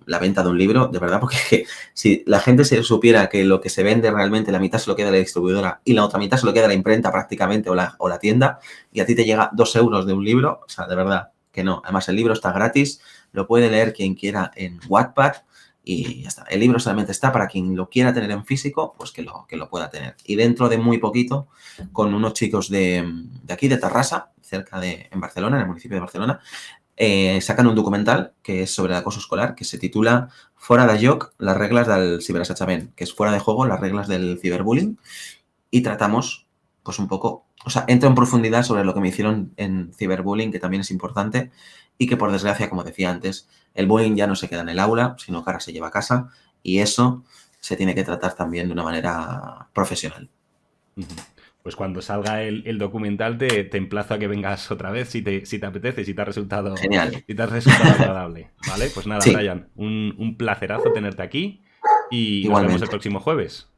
la venta de un libro, de verdad, porque si la gente se supiera que lo que se vende realmente, la mitad se lo queda la distribuidora y la otra mitad se lo queda la imprenta prácticamente o la tienda, y a ti te llega 2 euros de un libro, o sea, de verdad que no. Además, el libro está gratis. Lo puede leer quien quiera en Wattpad y ya está. El libro solamente está para quien lo quiera tener en físico, pues que lo pueda tener. Y dentro de muy poquito, con unos chicos de aquí, de Tarrasa, en Barcelona, en el municipio de Barcelona, sacan un documental que es sobre el acoso escolar, que se titula Fora de joc, las reglas del ciberassetjament, que es fuera de juego las reglas del ciberbullying, y tratamos, pues un poco, o sea, entro en profundidad sobre lo que me hicieron en ciberbullying, que también es importante, y que por desgracia, como decía antes, el bullying ya no se queda en el aula, sino que ahora se lleva a casa, y eso se tiene que tratar también de una manera profesional. Ujú. Pues cuando salga el documental te emplazo a que vengas otra vez si te apetece, Genial. si te ha resultado agradable. ¿Vale? Pues nada, Sí, Brian, un placerazo tenerte aquí y nos vemos el igualmente. próximo jueves.